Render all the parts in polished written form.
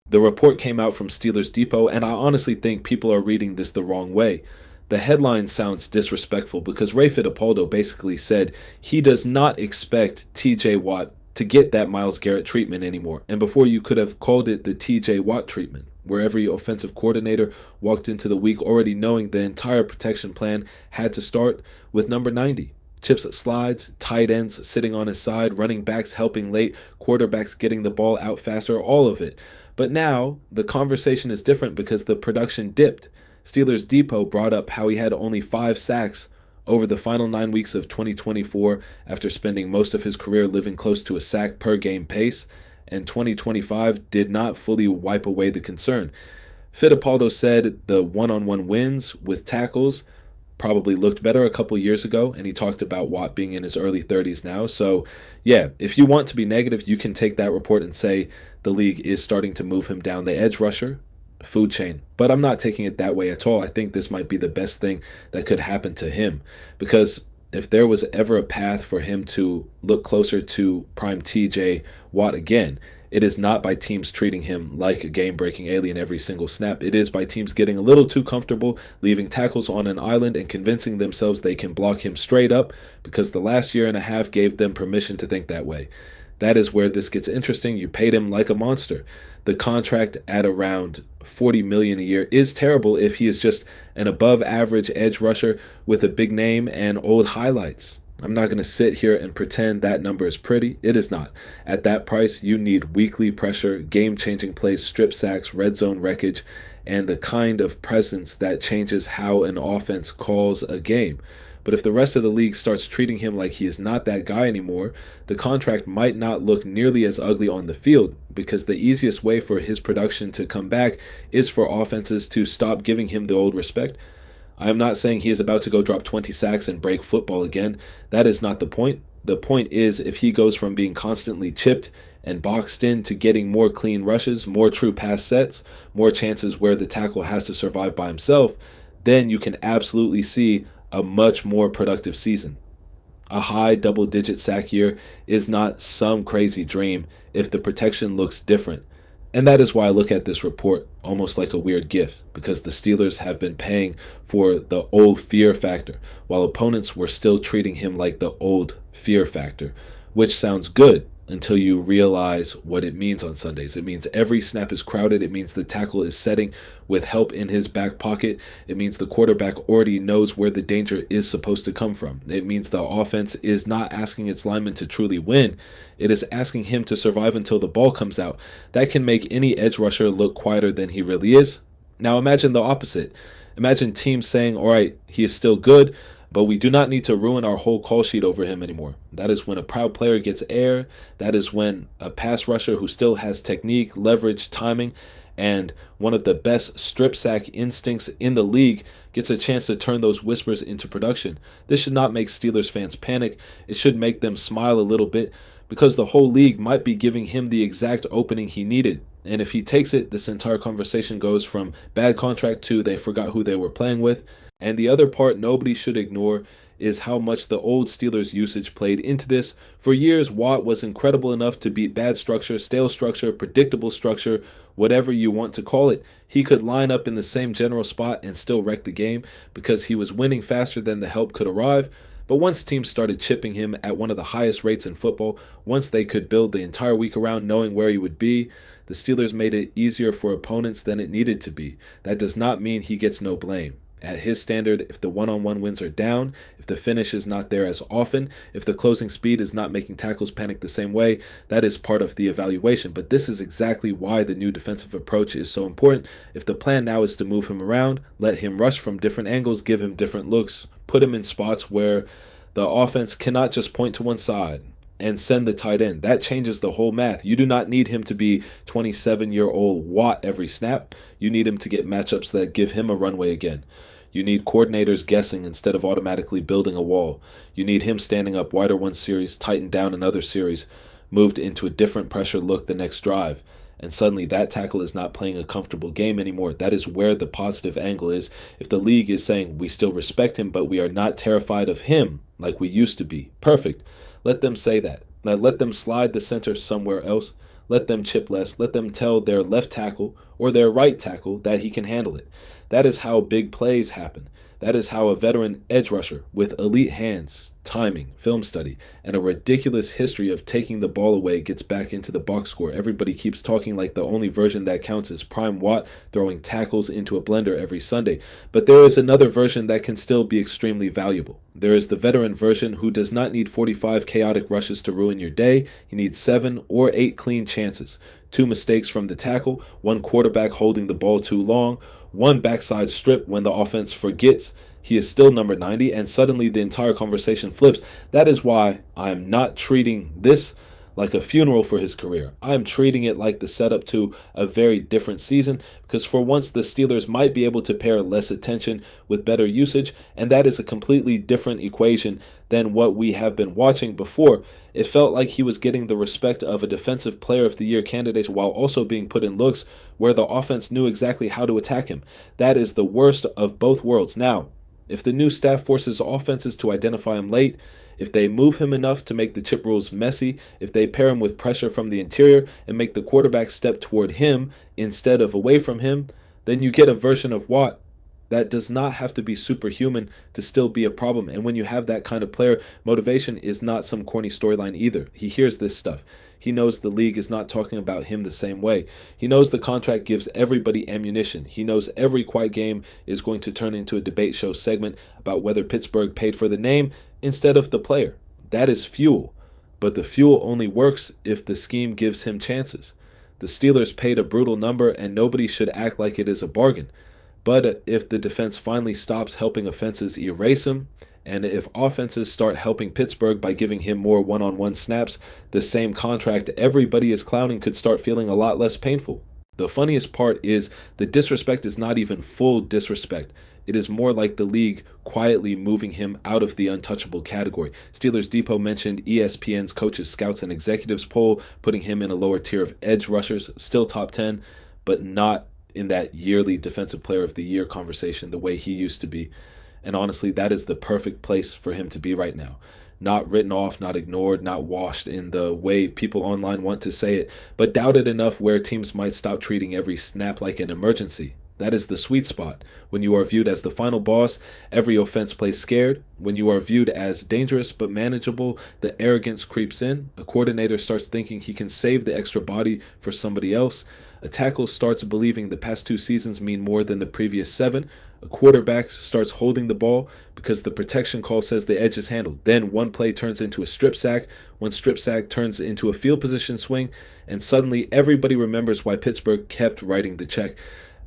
The report came out from Steelers Depot, and I honestly think people are reading this the wrong way. The headline sounds disrespectful because Ray Fittipaldo basically said he does not expect TJ Watt to get that Myles Garrett treatment anymore. And before, you could have called it the TJ Watt treatment, where every offensive coordinator walked into the week already knowing the entire protection plan had to start with number 90. Chips slides, tight ends sitting on his side, running backs helping late, quarterbacks getting the ball out faster, all of it. But now the conversation is different because the production dipped. Steelers Depot brought up how he had only 5 sacks over the final 9 weeks of 2024 after spending most of his career living close to a sack per game pace, and 2025 did not fully wipe away the concern. Fittipaldo said the one-on-one wins with tackles probably looked better a couple years ago, and he talked about Watt being in his early 30s now. So, yeah, if you want to be negative, you can take that report and say the league is starting to move him down the edge rusher food chain. But I'm not taking it that way at all. I think this might be the best thing that could happen to him, because if there was ever a path for him to look closer to prime TJ Watt again, it is not by teams treating him like a game-breaking alien every single snap. It is by teams getting a little too comfortable, leaving tackles on an island and convincing themselves they can block him straight up because the last year and a half gave them permission to think that way. That is where this gets interesting. You paid him like a monster. The contract at around $40 million a year is terrible if he is just an above average edge rusher with a big name and old highlights. I'm not going to sit here and pretend that number is pretty. It is not. At that price, you need weekly pressure, game-changing plays, strip sacks, red zone wreckage, and the kind of presence that changes how an offense calls a game. But if the rest of the league starts treating him like he is not that guy anymore, the contract might not look nearly as ugly on the field, because the easiest way for his production to come back is for offenses to stop giving him the old respect. I am not saying he is about to go drop 20 sacks and break football again. That is not the point. The point is, if he goes from being constantly chipped and boxed in to getting more clean rushes, more true pass sets, more chances where the tackle has to survive by himself, then you can absolutely see a much more productive season. A high double-digit sack year is not some crazy dream if the protection looks different. And that is why I look at this report almost like a weird gift, because the Steelers have been paying for the old fear factor, while opponents were still treating him like the old fear factor, which sounds good until you realize what it means on Sundays. It means every snap is crowded. It means the tackle is setting with help in his back pocket. It means the quarterback already knows where the danger is supposed to come from. It means the offense is not asking its linemen to truly win. It is asking him to survive until the ball comes out. That can make any edge rusher look quieter than he really is. Now imagine the opposite. Imagine teams saying, all right, he is still good, but we do not need to ruin our whole call sheet over him anymore. That is when a proud player gets air. That is when a pass rusher who still has technique, leverage, timing, and one of the best strip sack instincts in the league gets a chance to turn those whispers into production. This should not make Steelers fans panic. It should make them smile a little bit, because the whole league might be giving him the exact opening he needed. And if he takes it, this entire conversation goes from bad contract to they forgot who they were playing with. And the other part nobody should ignore is how much the old Steelers usage played into this. For years, Watt was incredible enough to beat bad structure, stale structure, predictable structure, whatever you want to call it. He could line up in the same general spot and still wreck the game because he was winning faster than the help could arrive. But once teams started chipping him at one of the highest rates in football, once they could build the entire week around knowing where he would be, the Steelers made it easier for opponents than it needed to be. That does not mean he gets no blame. At his standard, if the one-on-one wins are down, if the finish is not there as often, if the closing speed is not making tackles panic the same way, that is part of the evaluation. But this is exactly why the new defensive approach is so important. If the plan now is to move him around, let him rush from different angles, give him different looks, put him in spots where the offense cannot just point to one side and send the tight end. That changes the whole math. You do not need him to be 27-year-old Watt every snap. You need him to get matchups that give him a runway again. You need coordinators guessing instead of automatically building a wall. You need him standing up wider one series, tightened down another series, moved into a different pressure look the next drive. And suddenly that tackle is not playing a comfortable game anymore. That is where the positive angle is. If the league is saying we still respect him, but we are not terrified of him like we used to be, perfect. Let them say that. Now let them slide the center somewhere else. Let them chip less. Let them tell their left tackle or their right tackle that he can handle it. That is how big plays happen. That is how a veteran edge rusher with elite hands, timing, film study, and a ridiculous history of taking the ball away gets back into the box score. Everybody keeps talking like the only version that counts is Prime Watt throwing tackles into a blender every Sunday. But there is another version that can still be extremely valuable. There is the veteran version who does not need 45 chaotic rushes to ruin your day. He needs 7 or 8 clean chances. 2 mistakes from the tackle, 1 quarterback holding the ball too long, 1 backside strip when the offense forgets he is still number 90, and suddenly the entire conversation flips. That is why I am not treating this like a funeral for his career. I am treating it like the setup to a very different season, because for once the Steelers might be able to pair less attention with better usage, and that is a completely different equation than what we have been watching before. It felt like he was getting the respect of a Defensive Player of the Year candidate while also being put in looks where the offense knew exactly how to attack him. That is the worst of both worlds. Now, if the new staff forces offenses to identify him late, if they move him enough to make the chip rules messy, if they pair him with pressure from the interior and make the quarterback step toward him instead of away from him, then you get a version of Watt that does not have to be superhuman to still be a problem. And when you have that kind of player, motivation is not some corny storyline either. He hears this stuff. He knows the league is not talking about him the same way. He knows the contract gives everybody ammunition. He knows every quiet game is going to turn into a debate show segment about whether Pittsburgh paid for the name instead of the player. That is fuel. But the fuel only works if the scheme gives him chances. The Steelers paid a brutal number, and nobody should act like it is a bargain. But if the defense finally stops helping offenses erase him, and if offenses start helping Pittsburgh by giving him more one-on-one snaps, the same contract everybody is clowning could start feeling a lot less painful. The funniest part is the disrespect is not even full disrespect. It is more like the league quietly moving him out of the untouchable category. Steelers Depot mentioned ESPN's coaches, scouts, and executives poll, putting him in a lower tier of edge rushers, still top 10, but not in that yearly Defensive Player of the Year conversation the way he used to be. And honestly, that is the perfect place for him to be right now. Not written off, not ignored, not washed in the way people online want to say it, but doubted enough where teams might stop treating every snap like an emergency. That is the sweet spot. When you are viewed as the final boss, every offense plays scared. When you are viewed as dangerous but manageable, the arrogance creeps in. A coordinator starts thinking he can save the extra body for somebody else. A tackle starts believing the past 2 seasons mean more than the previous 7. A quarterback starts holding the ball because the protection call says the edge is handled. Then one play turns into a strip sack, one strip sack turns into a field position swing, and suddenly everybody remembers why Pittsburgh kept writing the check.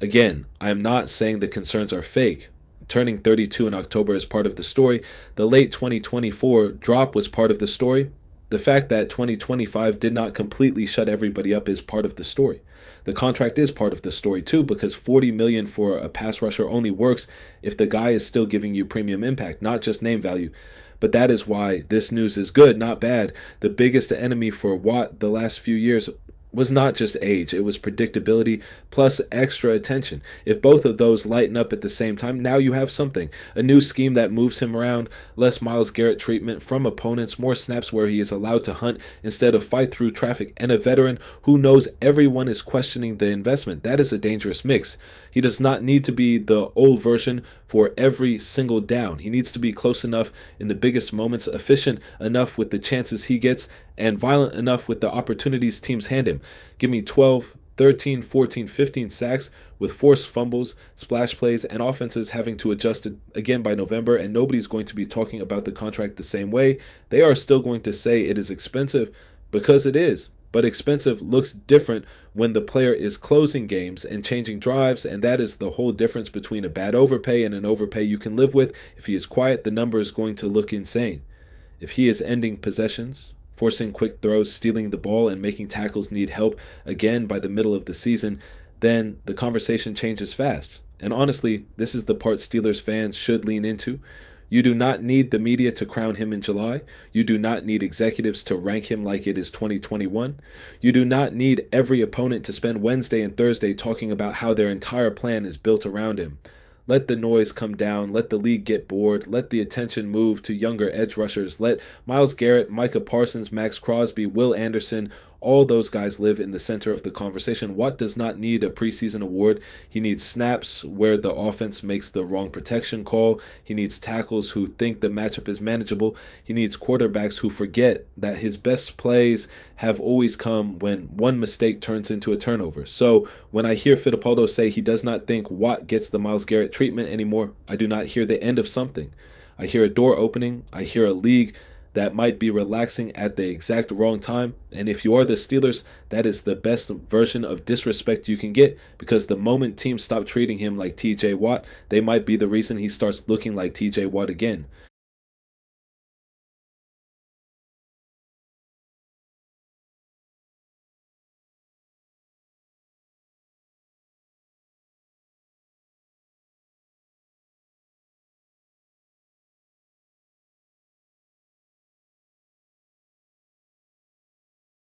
Again, I am not saying the concerns are fake. Turning 32 in October is part of the story. The late 2024 drop was part of the story. The fact that 2025 did not completely shut everybody up is part of the story. The contract is part of the story too, because $40 million for a pass rusher only works if the guy is still giving you premium impact, not just name value. But that is why this news is good, not bad. The biggest enemy for Watt the last few years was not just age, it was predictability plus extra attention. If both of those lighten up at the same time, now you have something. A new scheme that moves him around, less Myles Garrett treatment from opponents, more snaps where he is allowed to hunt instead of fight through traffic, and a veteran who knows everyone is questioning the investment. That is a dangerous mix. He does not need to be the old version for every single down. He needs to be close enough in the biggest moments, efficient enough with the chances he gets, and violent enough with the opportunities teams hand him. Give me 12, 13, 14, 15 sacks with forced fumbles, splash plays, and offenses having to adjust it again by November, and nobody's going to be talking about the contract the same way. They are still going to say it is expensive because it is. But expensive looks different when the player is closing games and changing drives, and that is the whole difference between a bad overpay and an overpay you can live with. If he is quiet, the number is going to look insane. If he is ending possessions, forcing quick throws, stealing the ball, and making tackles need help again by the middle of the season, then the conversation changes fast. And honestly, this is the part Steelers fans should lean into. You do not need the media to crown him in July. You do not need executives to rank him like it is 2021. You do not need every opponent to spend Wednesday and Thursday talking about how their entire plan is built around him. Let the noise come down. Let the league get bored. Let the attention move to younger edge rushers. Let Myles Garrett, Micah Parsons, Max Crosby, Will Anderson All those guys live in the center of the conversation. Watt does not need a preseason award. He needs snaps where the offense makes the wrong protection call. He needs tackles who think the matchup is manageable. He needs quarterbacks who forget that his best plays have always come when one mistake turns into a turnover. So when I hear Fittipaldo say he does not think Watt gets the Myles Garrett treatment anymore, I do not hear the end of something. I hear a door opening. I hear a league that might be relaxing at the exact wrong time. And if you are the Steelers, that is the best version of disrespect you can get, because the moment teams stop treating him like TJ Watt, they might be the reason he starts looking like TJ Watt again.